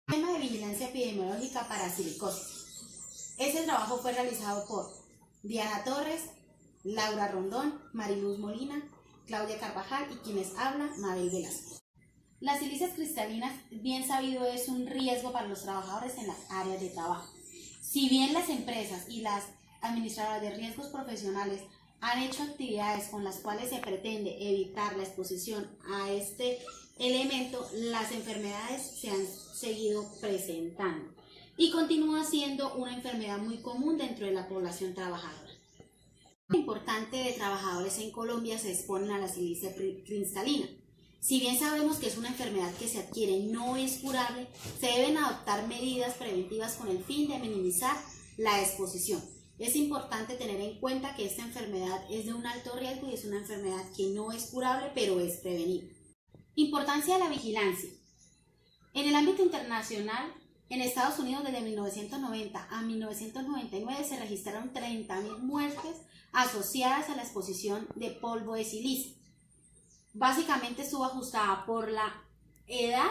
Tema de vigilancia epidemiológica para silicosis. Este trabajo fue realizado por Diana Torres, Laura Rondón, Mariluz Molina, Claudia Carvajal y quienes hablan, Mabel Velasco. Las silicias cristalinas, bien sabido, es un riesgo para los trabajadores en las áreas de trabajo. Si bien las empresas y las administradoras de riesgos profesionales han hecho actividades con las cuales se pretende evitar la exposición a este elemento, las enfermedades se han seguido presentando y continúa siendo una enfermedad muy común dentro de la población trabajadora. Importante de trabajadores en Colombia se exponen a la silicia cristalina. Si bien sabemos que es una enfermedad que se adquiere y no es curable, se deben adoptar medidas preventivas con el fin de minimizar la exposición. Es importante tener en cuenta que esta enfermedad es de un alto riesgo y es una enfermedad que no es curable, pero es prevenible. Importancia de la vigilancia. En el ámbito internacional, en Estados Unidos desde 1990 a 1999 se registraron 30.000 muertes asociadas a la exposición de polvo de silicio. Básicamente estuvo ajustada por la edad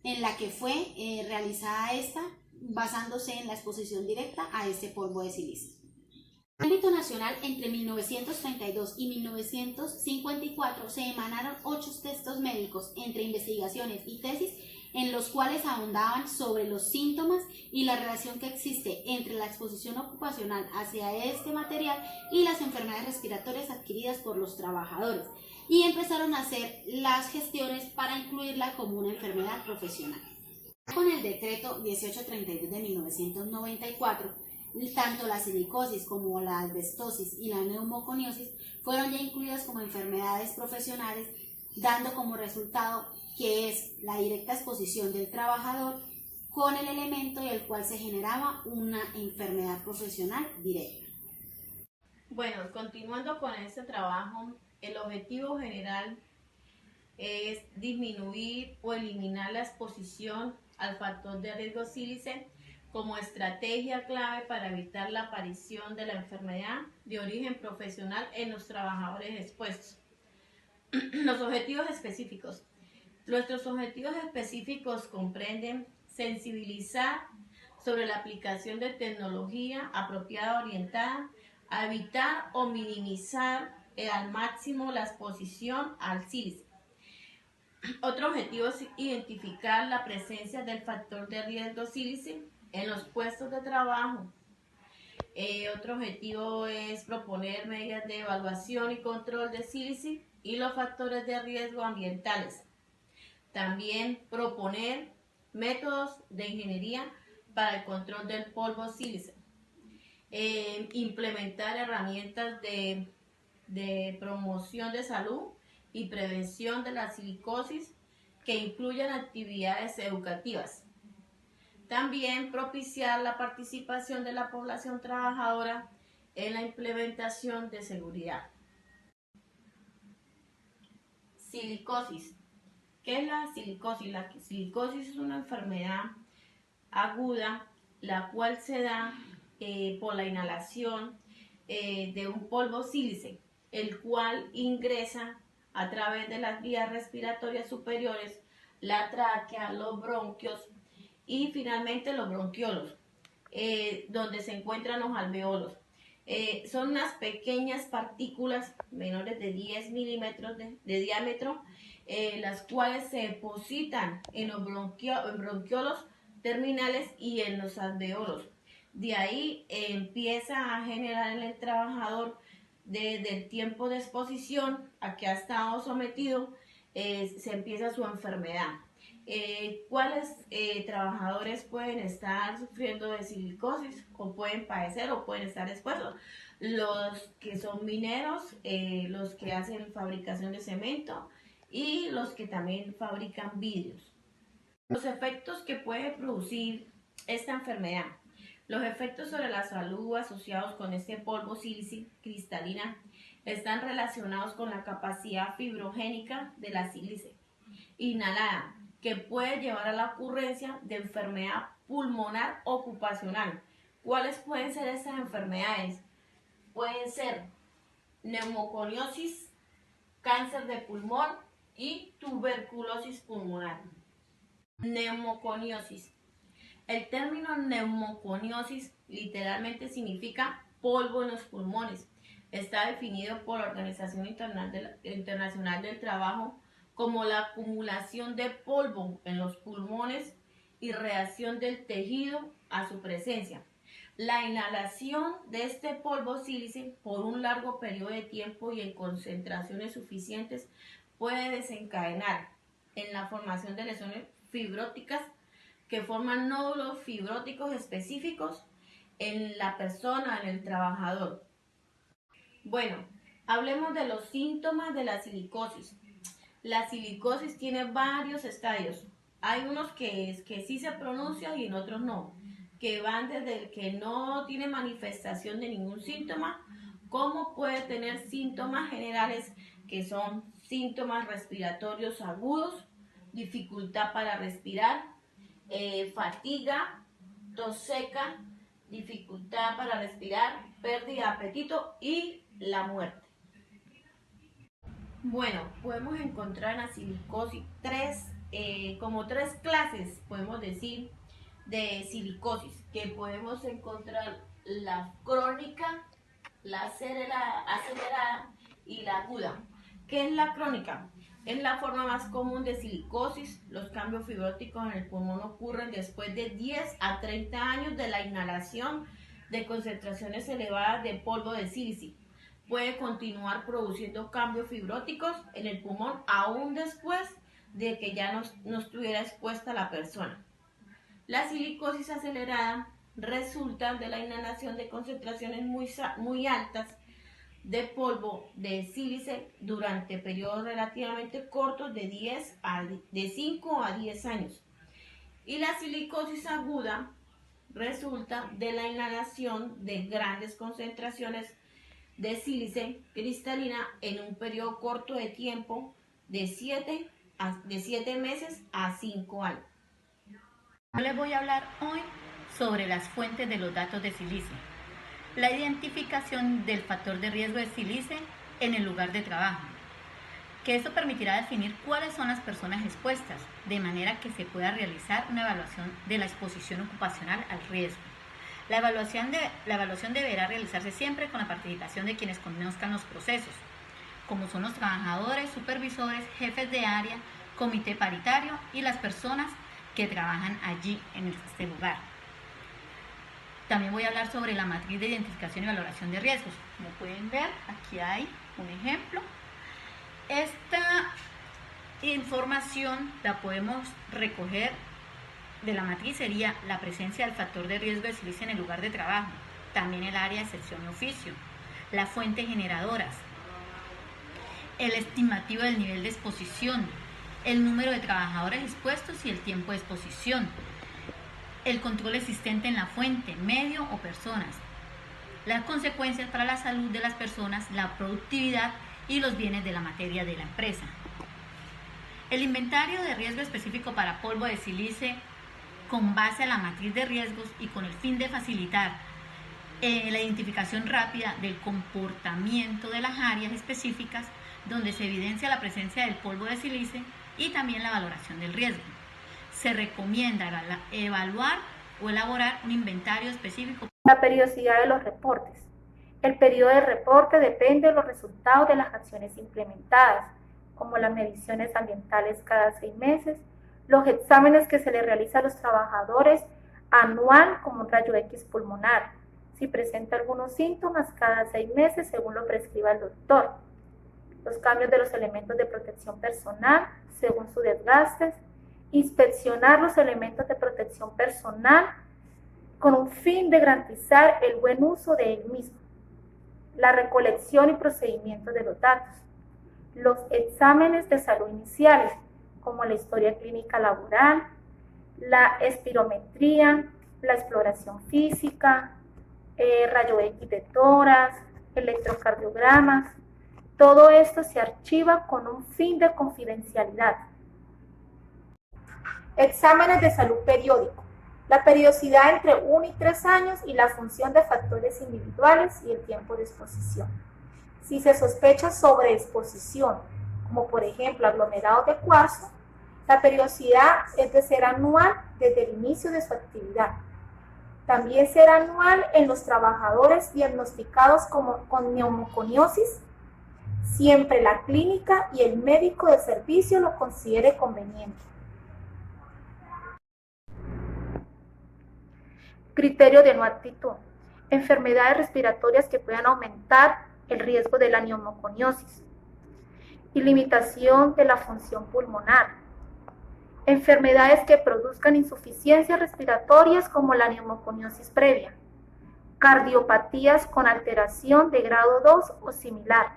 en la que fue realizada esta, basándose en la exposición directa a este polvo de silicio. En el ámbito nacional, entre 1932 y 1954 se emanaron 8 textos médicos entre investigaciones y tesis en los cuales ahondaban sobre los síntomas y la relación que existe entre la exposición ocupacional hacia este material y las enfermedades respiratorias adquiridas por los trabajadores, y empezaron a hacer las gestiones para incluirla como una enfermedad profesional. Con el decreto 1832 de 1994, tanto la silicosis como la asbestosis y la neumoconiosis fueron ya incluidas como enfermedades profesionales, dando como resultado que es la directa exposición del trabajador con el elemento del cual se generaba una enfermedad profesional directa. Bueno, continuando con este trabajo, el objetivo general es disminuir o eliminar la exposición al factor de riesgo sílice como estrategia clave para evitar la aparición de la enfermedad de origen profesional en los trabajadores expuestos. Los objetivos específicos. Nuestros objetivos específicos comprenden sensibilizar sobre la aplicación de tecnología apropiada orientada a evitar o minimizar al máximo la exposición al sílice. Otro objetivo es identificar la presencia del factor de riesgo sílice en los puestos de trabajo. Otro objetivo es proponer medidas de evaluación y control de sílice y los factores de riesgo ambientales. También proponer métodos de ingeniería para el control del polvo sílice. Implementar herramientas de promoción de salud y prevención de la silicosis que incluyan actividades educativas. También propiciar la participación de la población trabajadora en la implementación de seguridad. Silicosis. ¿Qué es la silicosis? La silicosis es una enfermedad aguda, la cual se da por la inhalación de un polvo sílice, el cual ingresa a través de las vías respiratorias superiores, la tráquea, los bronquios y finalmente los bronquiolos, donde se encuentran los alveolos. Son unas pequeñas partículas menores de 10 milímetros de diámetro, las cuales se depositan en los bronquiolos terminales y en los alveolos. De ahí empieza a generar en el trabajador, desde el tiempo de exposición a que ha estado sometido, se empieza su enfermedad. ¿Cuáles trabajadores pueden estar sufriendo de silicosis o pueden padecer o pueden estar expuestos? Los que son mineros, los que hacen fabricación de cemento y los que también fabrican vidrios. Los efectos que puede producir esta enfermedad. Los efectos sobre la salud asociados con este polvo sílice cristalina están relacionados con la capacidad fibrogénica de la sílice inhalada, que puede llevar a la ocurrencia de enfermedad pulmonar ocupacional. ¿Cuáles pueden ser esas enfermedades? Pueden ser neumoconiosis, cáncer de pulmón y tuberculosis pulmonar. Neumoconiosis. El término neumoconiosis literalmente significa polvo en los pulmones. Está definido por la Organización Internacional del Trabajo como la acumulación de polvo en los pulmones y reacción del tejido a su presencia. La inhalación de este polvo sílice por un largo periodo de tiempo y en concentraciones suficientes puede desencadenar en la formación de lesiones fibróticas que forman nódulos fibróticos específicos en la persona, en el trabajador. Bueno, hablemos de los síntomas de la silicosis. La silicosis tiene varios estadios. Hay unos que sí se pronuncian y en otros no, que van desde el que no tiene manifestación de ningún síntoma, como puede tener síntomas generales que son síntomas respiratorios agudos, dificultad para respirar, fatiga, tos seca, dificultad para respirar, pérdida de apetito y la muerte. Bueno, podemos encontrar en la silicosis como tres clases, podemos decir, de silicosis, que podemos encontrar la crónica, la acelerada y la aguda. ¿Qué es la crónica? Es la forma más común de silicosis. Los cambios fibróticos en el pulmón ocurren después de 10 a 30 años de la inhalación de concentraciones elevadas de polvo de sílice. Puede continuar produciendo cambios fibróticos en el pulmón aún después de que ya no estuviera expuesta la persona. La silicosis acelerada resulta de la inhalación de concentraciones muy altas de polvo de sílice durante periodos relativamente cortos de 5 a 10 años. Y la silicosis aguda resulta de la inhalación de grandes concentraciones de sílice cristalina en un periodo corto de tiempo de 7 meses a 5 años. Yo les voy a hablar hoy sobre las fuentes de los datos de sílice. La identificación del factor de riesgo de sílice en el lugar de trabajo, que esto permitirá definir cuáles son las personas expuestas, de manera que se pueda realizar una evaluación de la exposición ocupacional al riesgo. La evaluación deberá realizarse siempre con la participación de quienes conozcan los procesos, como son los trabajadores, supervisores, jefes de área, comité paritario y las personas que trabajan allí en este lugar. También voy a hablar sobre la matriz de identificación y valoración de riesgos. Como pueden ver, aquí hay un ejemplo. Esta información la podemos recoger de la matriz, sería la presencia del factor de riesgo de sílice en el lugar de trabajo, también el área de sección y oficio, las fuentes generadoras, el estimativo del nivel de exposición, el número de trabajadores expuestos y el tiempo de exposición, el control existente en la fuente, medio o personas, las consecuencias para la salud de las personas, la productividad y los bienes de la materia de la empresa. El inventario de riesgo específico para polvo de sílice con base a la matriz de riesgos y con el fin de facilitar la identificación rápida del comportamiento de las áreas específicas donde se evidencia la presencia del polvo de sílice y también la valoración del riesgo. Se recomienda evaluar o elaborar un inventario específico. La periodicidad de los reportes. El periodo de reporte depende de los resultados de las acciones implementadas, como las mediciones ambientales cada 6 meses, los exámenes que se le realiza a los trabajadores anual, como un rayo X pulmonar, si presenta algunos síntomas cada 6 meses según lo prescriba el doctor, los cambios de los elementos de protección personal según su desgaste, inspeccionar los elementos de protección personal con un fin de garantizar el buen uso de él mismo, la recolección y procedimiento de los datos, los exámenes de salud iniciales, como la historia clínica laboral, la espirometría, la exploración física, rayo X de tórax, electrocardiogramas. Todo esto se archiva con un fin de confidencialidad. Exámenes de salud periódico. La periodicidad entre 1 y 3 años y la función de factores individuales y el tiempo de exposición. Si se sospecha sobreexposición, como por ejemplo aglomerados de cuarzo, La periodicidad es de ser anual desde el inicio de su actividad. También será anual en los trabajadores diagnosticados con neumoconiosis, siempre la clínica y el médico de servicio lo considere conveniente. Criterio de no actitud. Enfermedades respiratorias que puedan aumentar el riesgo de la neumoconiosis y limitación de la función pulmonar. Enfermedades que produzcan insuficiencias respiratorias como la neumoconiosis previa. Cardiopatías con alteración de grado 2 o similar.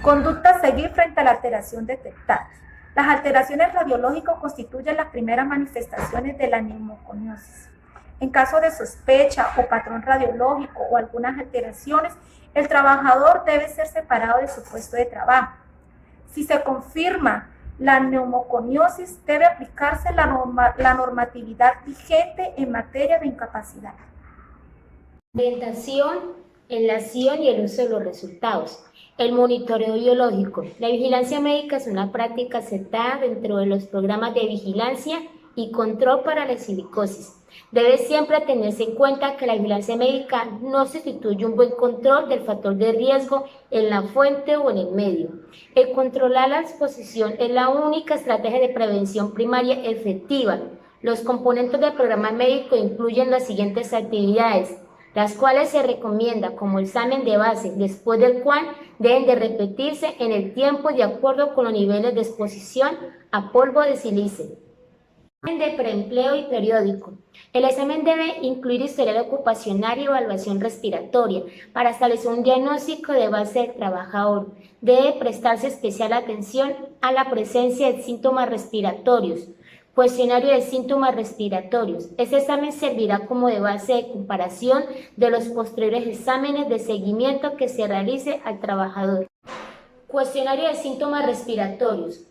Conducta a seguir frente a la alteración detectada. Las alteraciones radiológicas constituyen las primeras manifestaciones de la neumoconiosis. En caso de sospecha o patrón radiológico o algunas alteraciones, el trabajador debe ser separado de su puesto de trabajo. Si se confirma la neumoconiosis, debe aplicarse la normatividad vigente en materia de incapacidad. Orientación, enlación y el uso de los resultados. El monitoreo biológico. La vigilancia médica es una práctica aceptada dentro de los programas de vigilancia y control para la silicosis. Debe siempre tenerse en cuenta que la vigilancia médica no sustituye un buen control del factor de riesgo en la fuente o en el medio. El controlar la exposición es la única estrategia de prevención primaria efectiva. Los componentes del programa médico incluyen las siguientes actividades, las cuales se recomienda como examen de base, después del cual deben de repetirse en el tiempo de acuerdo con los niveles de exposición a polvo de sílice. De preempleo y periódico. El examen debe incluir historial ocupacional y evaluación respiratoria para establecer un diagnóstico de base del trabajador. Debe prestarse especial atención a la presencia de síntomas respiratorios. Cuestionario de síntomas respiratorios. Este examen servirá como de base de comparación de los posteriores exámenes de seguimiento que se realice al trabajador. Cuestionario de síntomas respiratorios.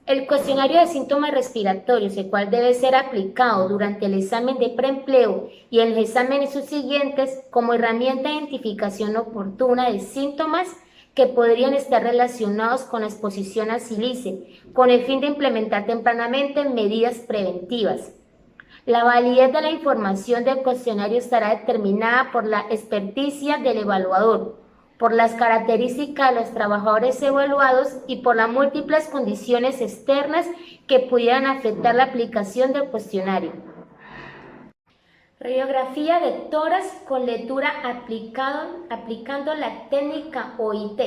El cuestionario de síntomas respiratorios, el cual debe ser aplicado durante el examen de preempleo y en los exámenes subsiguientes como herramienta de identificación oportuna de síntomas que podrían estar relacionados con la exposición a sílice, con el fin de implementar tempranamente medidas preventivas. La validez de la información del cuestionario estará determinada por la experticia del evaluador, por las características de los trabajadores evaluados y por las múltiples condiciones externas que pudieran afectar la aplicación del cuestionario. Radiografía de tórax con lectura aplicando la técnica OIT.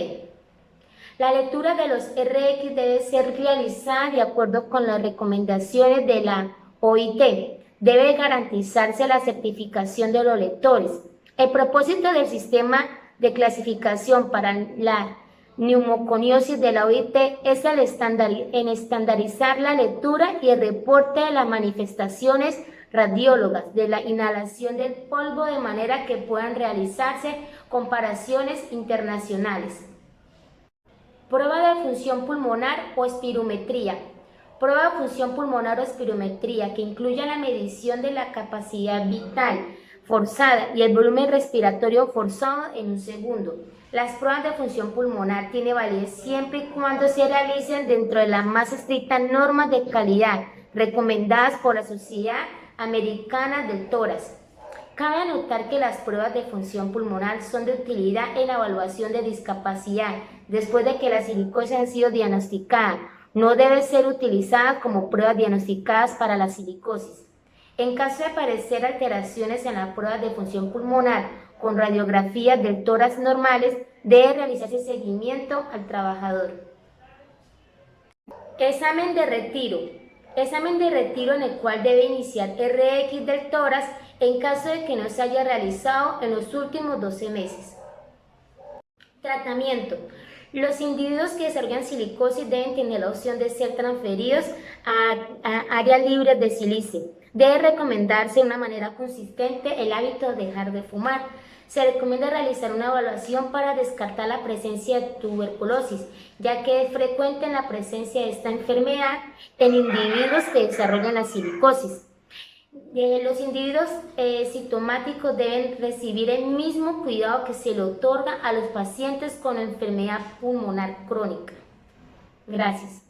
La lectura de los RX debe ser realizada de acuerdo con las recomendaciones de la OIT. Debe garantizarse la certificación de los lectores. El propósito del sistema de clasificación para la neumoconiosis de la OIT es estandarizar la lectura y el reporte de las manifestaciones radiólogas de la inhalación del polvo de manera que puedan realizarse comparaciones internacionales. Prueba de función pulmonar o espirometría. Prueba de función pulmonar o espirometría que incluye la medición de la capacidad vital forzada y el volumen respiratorio forzado en un segundo. Las pruebas de función pulmonar tienen validez siempre y cuando se realicen dentro de las más estrictas normas de calidad recomendadas por la Sociedad Americana del Tórax. Cabe anotar que las pruebas de función pulmonar son de utilidad en la evaluación de discapacidad después de que la silicosis ha sido diagnosticada. No debe ser utilizada como pruebas diagnosticadas para la silicosis. En caso de aparecer alteraciones en las pruebas de función pulmonar con radiografías del tórax normales, debe realizarse seguimiento al trabajador. Examen de retiro. Examen de retiro en el cual debe iniciar RX del tórax en caso de que no se haya realizado en los últimos 12 meses. Tratamiento. Los individuos que desarrollan silicosis deben tener la opción de ser transferidos a áreas libres de sílice. Debe recomendarse de una manera consistente el hábito de dejar de fumar. Se recomienda realizar una evaluación para descartar la presencia de tuberculosis, ya que es frecuente la presencia de esta enfermedad en individuos que desarrollan la silicosis. Los individuos sintomáticos deben recibir el mismo cuidado que se le otorga a los pacientes con enfermedad pulmonar crónica. Gracias.